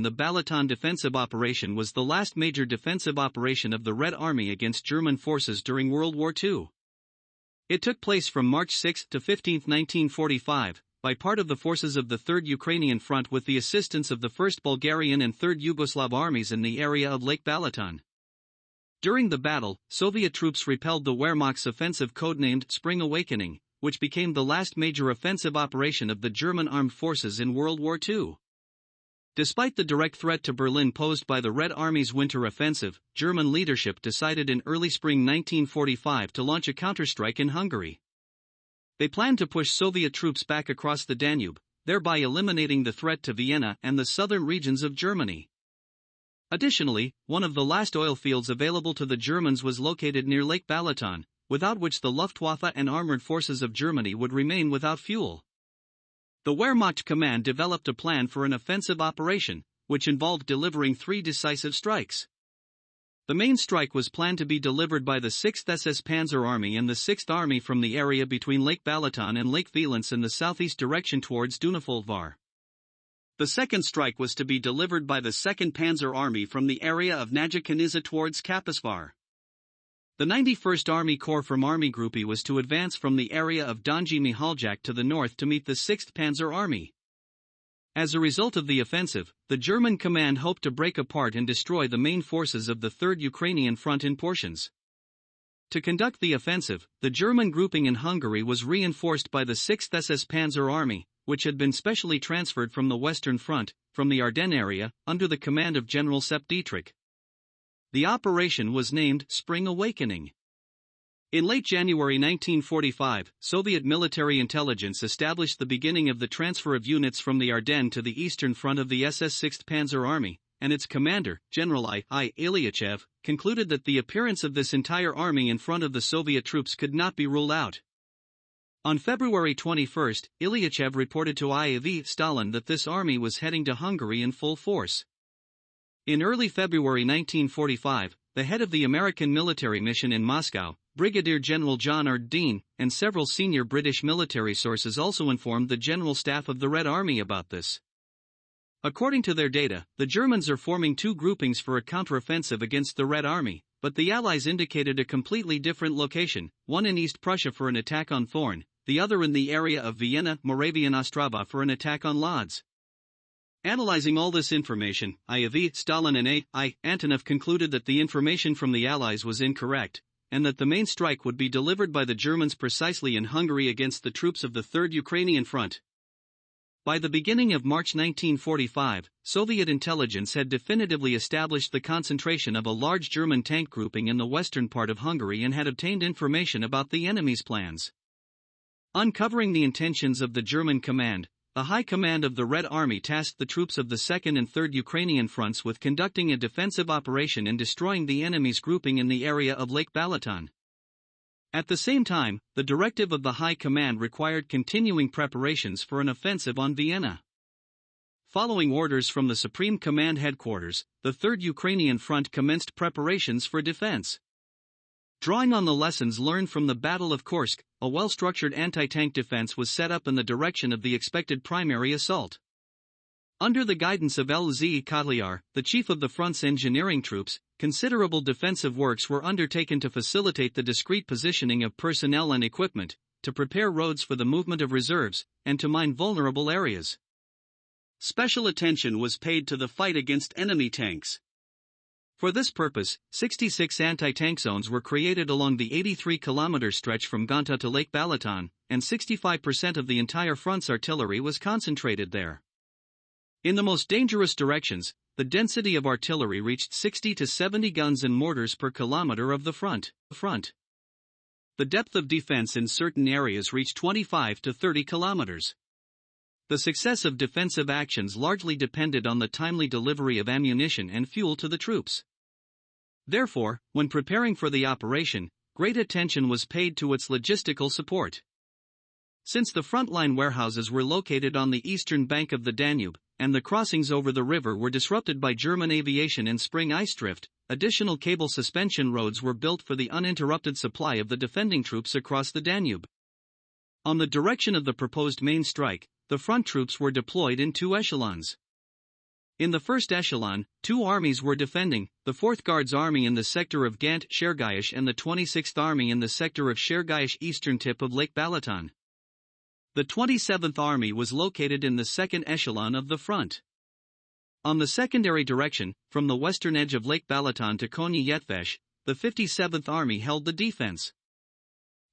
The Balaton Defensive Operation was the last major defensive operation of the Red Army against German forces during World War II. It took place from March 6 to 15, 1945, by part of the forces of the 3rd Ukrainian Front with the assistance of the 1st Bulgarian and 3rd Yugoslav armies in the area of Lake Balaton. During the battle, Soviet troops repelled the Wehrmacht's offensive codenamed Spring Awakening, which became the last major offensive operation of the German armed forces in World War II. Despite the direct threat to Berlin posed by the Red Army's winter offensive, German leadership decided in early spring 1945 to launch a counterstrike in Hungary. They planned to push Soviet troops back across the Danube, thereby eliminating the threat to Vienna and the southern regions of Germany. Additionally, one of the last oil fields available to the Germans was located near Lake Balaton, without which the Luftwaffe and armored forces of Germany would remain without fuel. The Wehrmacht command developed a plan for an offensive operation, which involved delivering 3 decisive strikes. The main strike was planned to be delivered by the 6th SS Panzer Army and the 6th Army from the area between Lake Balaton and Lake Velence in the southeast direction towards Dunafolvar. The second strike was to be delivered by the 2nd Panzer Army from the area of Najikaniza towards Kaposvar. The 91st Army Corps from Army Group E was to advance from the area of Donji Mihaljak to the north to meet the 6th Panzer Army. As a result of the offensive, the German command hoped to break apart and destroy the main forces of the 3rd Ukrainian Front in portions. To conduct the offensive, the German grouping in Hungary was reinforced by the 6th SS Panzer Army, which had been specially transferred from the Western Front, from the Ardennes area, under the command of General Sepp Dietrich. The operation was named Spring Awakening. In late January 1945, Soviet military intelligence established the beginning of the transfer of units from the Ardennes to the eastern front of the SS 6th Panzer Army, and its commander, General I. Ilyachev, concluded that the appearance of this entire army in front of the Soviet troops could not be ruled out. On February 21, Ilyachev reported to I.V. Stalin that this army was heading to Hungary in full force. In early February 1945, the head of the American military mission in Moscow, Brigadier General John R. Dean, and several senior British military sources also informed the General Staff of the Red Army about this. According to their data, the Germans are forming 2 groupings for a counteroffensive against the Red Army, but the Allies indicated a completely different location, one in East Prussia for an attack on Thorn, the other in the area of Vienna, Moravian Ostrava for an attack on Lodz. Analyzing all this information, I.V. Stalin and A.I. Antonov concluded that the information from the Allies was incorrect, and that the main strike would be delivered by the Germans precisely in Hungary against the troops of the 3rd Ukrainian Front. By the beginning of March 1945, Soviet intelligence had definitively established the concentration of a large German tank grouping in the western part of Hungary and had obtained information about the enemy's plans. Uncovering the intentions of the German command, the High Command of the Red Army tasked the troops of the 2nd and 3rd Ukrainian fronts with conducting a defensive operation and destroying the enemy's grouping in the area of Lake Balaton. At the same time, the directive of the High Command required continuing preparations for an offensive on Vienna. Following orders from the Supreme Command Headquarters, the 3rd Ukrainian Front commenced preparations for defense. Drawing on the lessons learned from the Battle of Kursk, a well-structured anti-tank defense was set up in the direction of the expected primary assault. Under the guidance of L.Z. Kotliar, the chief of the front's engineering troops, considerable defensive works were undertaken to facilitate the discreet positioning of personnel and equipment, to prepare roads for the movement of reserves, and to mine vulnerable areas. Special attention was paid to the fight against enemy tanks. For this purpose, 66 anti-tank zones were created along the 83-kilometer stretch from Gonta to Lake Balaton, and 65% of the entire front's artillery was concentrated there. In the most dangerous directions, the density of artillery reached 60 to 70 guns and mortars per kilometer of the front. The depth of defense in certain areas reached 25 to 30 kilometers. The success of defensive actions largely depended on the timely delivery of ammunition and fuel to the troops. Therefore, when preparing for the operation, great attention was paid to its logistical support. Since the frontline warehouses were located on the eastern bank of the Danube, and the crossings over the river were disrupted by German aviation and spring ice drift, additional cable suspension roads were built for the uninterrupted supply of the defending troops across the Danube. On the direction of the proposed main strike, the front troops were deployed in 2 echelons. In the first echelon, two armies were defending, the 4th Guards Army in the sector of Gant-Shergaish and the 26th Army in the sector of Shergaish eastern tip of Lake Balaton. The 27th Army was located in the second echelon of the front. On the secondary direction, from the western edge of Lake Balaton to Konyi Yetvesh, the 57th Army held the defense.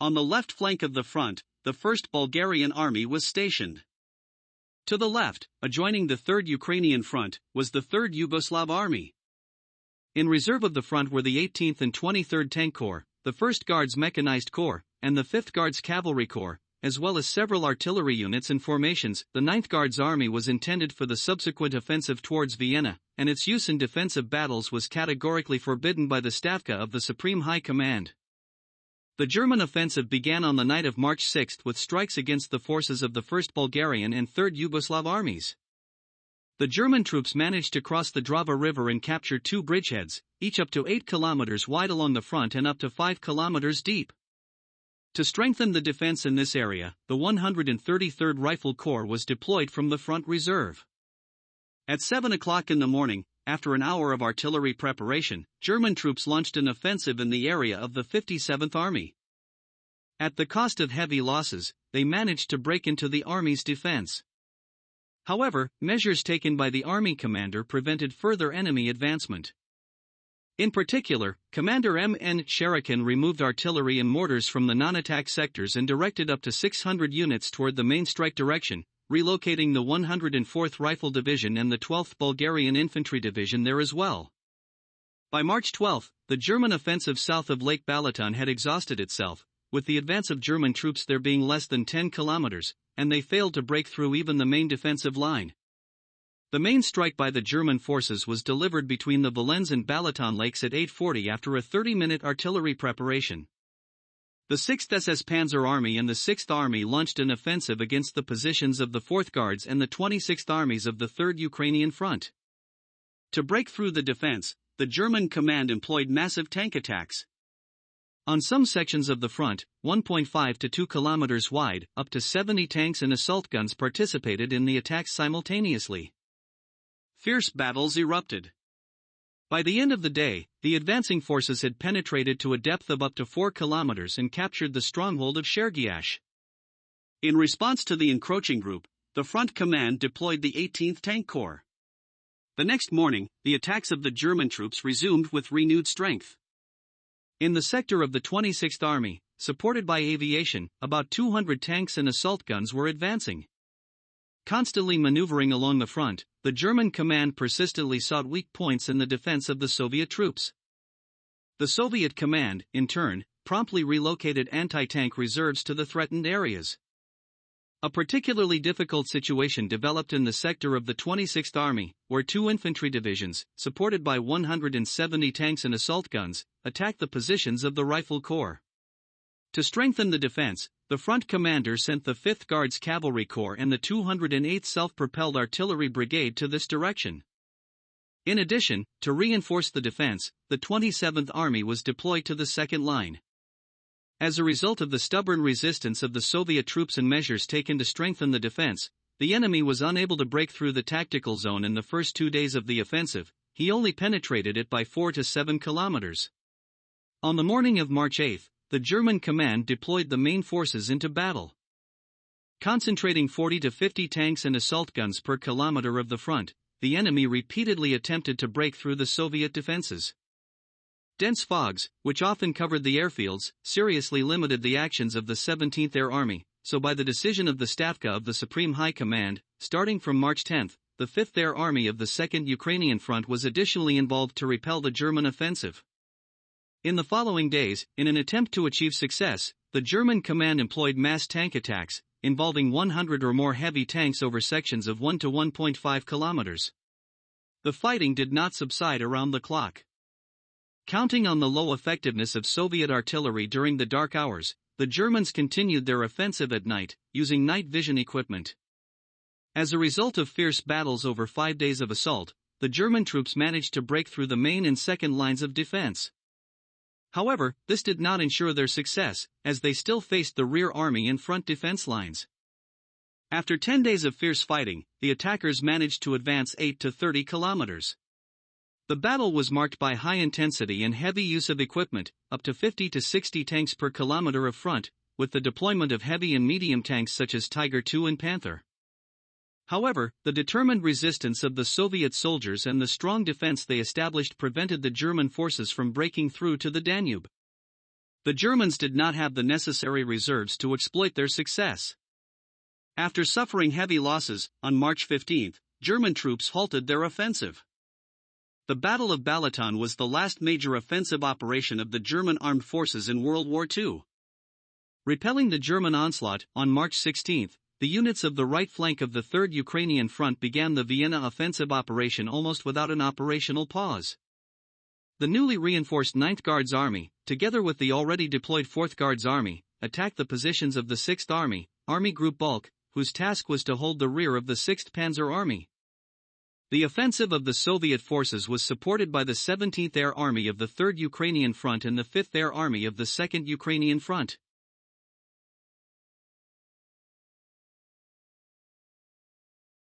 On the left flank of the front, the 1st Bulgarian Army was stationed. To the left, adjoining the 3rd Ukrainian Front, was the 3rd Yugoslav Army. In reserve of the front were the 18th and 23rd Tank Corps, the 1st Guards Mechanized Corps, and the 5th Guards Cavalry Corps, as well as several artillery units and formations. The 9th Guards Army was intended for the subsequent offensive towards Vienna, and its use in defensive battles was categorically forbidden by the Stavka of the Supreme High Command. The German offensive began on the night of March 6 with strikes against the forces of the 1st Bulgarian and 3rd Yugoslav armies. The German troops managed to cross the Drava River and capture two bridgeheads, each up to 8 kilometers wide along the front and up to 5 kilometers deep. To strengthen the defense in this area, the 133rd Rifle Corps was deployed from the front reserve. At 7 o'clock in the morning, after an hour of artillery preparation, German troops launched an offensive in the area of the 57th Army. At the cost of heavy losses, they managed to break into the army's defense. However, measures taken by the army commander prevented further enemy advancement. In particular, Commander M.N. Sharakin removed artillery and mortars from the non-attack sectors and directed up to 600 units toward the main strike direction, relocating the 104th Rifle Division and the 12th Bulgarian Infantry Division there as well. By March 12, the German offensive south of Lake Balaton had exhausted itself, with the advance of German troops there being less than 10 kilometers, and they failed to break through even the main defensive line. The main strike by the German forces was delivered between the Valens and Balaton lakes at 8:40 after a 30-minute artillery preparation. The 6th SS Panzer Army and the 6th Army launched an offensive against the positions of the 4th Guards and the 26th Armies of the 3rd Ukrainian Front. To break through the defense, the German command employed massive tank attacks. On some sections of the front, 1.5 to 2 kilometers wide, up to 70 tanks and assault guns participated in the attacks simultaneously. Fierce battles erupted. By the end of the day, the advancing forces had penetrated to a depth of up to 4 kilometers and captured the stronghold of Shergaish. In response to the encroaching group, the front command deployed the 18th Tank Corps. The next morning, the attacks of the German troops resumed with renewed strength. In the sector of the 26th Army, supported by aviation, about 200 tanks and assault guns were advancing. Constantly maneuvering along the front, the German command persistently sought weak points in the defense of the Soviet troops. The Soviet command, in turn, promptly relocated anti-tank reserves to the threatened areas. A particularly difficult situation developed in the sector of the 26th Army, where two infantry divisions, supported by 170 tanks and assault guns, attacked the positions of the Rifle Corps. To strengthen the defense, the front commander sent the 5th Guards Cavalry Corps and the 208th Self-Propelled Artillery Brigade to this direction. In addition, to reinforce the defense, the 27th Army was deployed to the second line. As a result of the stubborn resistance of the Soviet troops and measures taken to strengthen the defense, the enemy was unable to break through the tactical zone in the first 2 days of the offensive. He only penetrated it by 4 to 7 kilometers. On the morning of March 8, the German command deployed the main forces into battle. Concentrating 40 to 50 tanks and assault guns per kilometer of the front, the enemy repeatedly attempted to break through the Soviet defenses. Dense fogs, which often covered the airfields, seriously limited the actions of the 17th Air Army, so by the decision of the Stavka of the Supreme High Command, starting from March 10, the 5th Air Army of the 2nd Ukrainian Front was additionally involved to repel the German offensive. In the following days, in an attempt to achieve success, the German command employed mass tank attacks, involving 100 or more heavy tanks over sections of 1 to 1.5 kilometers. The fighting did not subside around the clock. Counting on the low effectiveness of Soviet artillery during the dark hours, the Germans continued their offensive at night, using night vision equipment. As a result of fierce battles over 5 days of assault, the German troops managed to break through the main and second lines of defense. However, this did not ensure their success, as they still faced the rear army and front defense lines. After 10 days of fierce fighting, the attackers managed to advance 8 to 30 kilometers. The battle was marked by high intensity and heavy use of equipment, up to 50 to 60 tanks per kilometer of front, with the deployment of heavy and medium tanks such as Tiger II and Panther. However, the determined resistance of the Soviet soldiers and the strong defense they established prevented the German forces from breaking through to the Danube. The Germans did not have the necessary reserves to exploit their success. After suffering heavy losses, on March 15, German troops halted their offensive. The Battle of Balaton was the last major offensive operation of the German armed forces in World War II. Repelling the German onslaught, on March 16, the units of the right flank of the 3rd Ukrainian Front began the Vienna offensive operation almost without an operational pause. The newly reinforced 9th Guards Army, together with the already deployed 4th Guards Army, attacked the positions of the 6th Army, Army Group Bulk, whose task was to hold the rear of the 6th Panzer Army. The offensive of the Soviet forces was supported by the 17th Air Army of the 3rd Ukrainian Front and the 5th Air Army of the 2nd Ukrainian Front.